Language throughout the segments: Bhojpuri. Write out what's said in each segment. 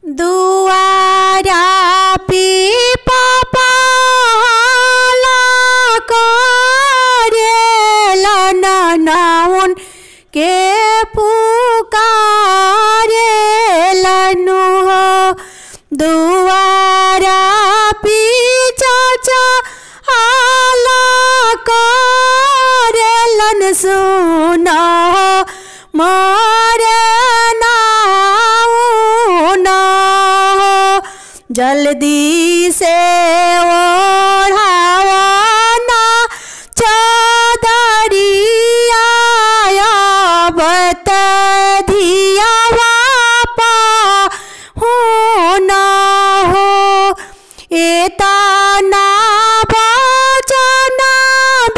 दुआरा पीपा करेलन नाउन के पुकारेलन हो। दुआरा पीछा आला करेलन सुना मारे नाउन हो। जल्दी से ओढ़ावना चादरिया बत धिया वापा होना हो। एतना बचना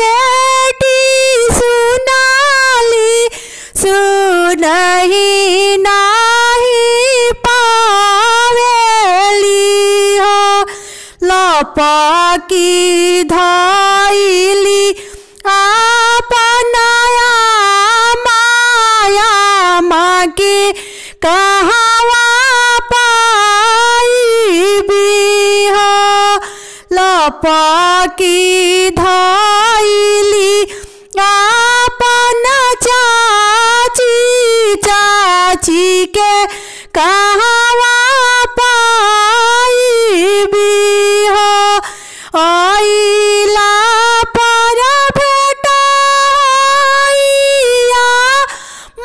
बेटी सुनाली सुनही नाही पावेली हो। लपकी धइली अपनाया माया माँ के कहवा पाइबी हो। लपकी धइली अपन चाची के कहवा पाइबी हो। आइला पर भेटाइया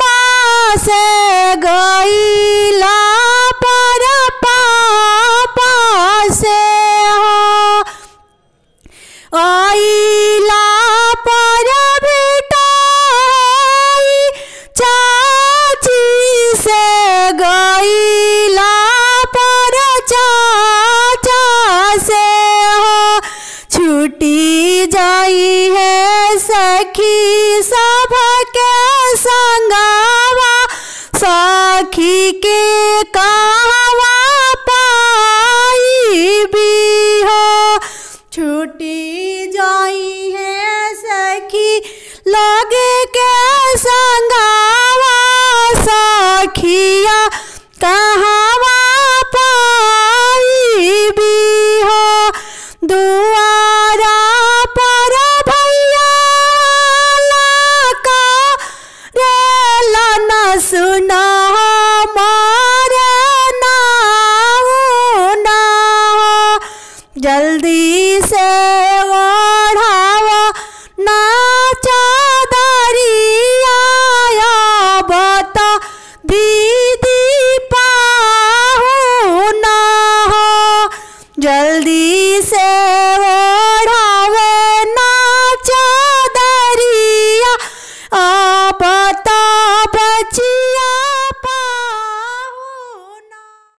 माँ से गइला पर पापा से हो। आइला पर भेटाई चाची से गइला पर चाचा से हो। छूटी जाई है सखी सब के संगवा सखी के कहवा पाइबी हो। छूटी जाई है सखी लगे के संगवा सखिया कहवा पाइबी हो। दुआरा पर भैया लका रेलन सुना मारे नाउन हो। जल्दी से ओढ़ावा ना चादरिया बता दीदी पाहुना हो। जल्दी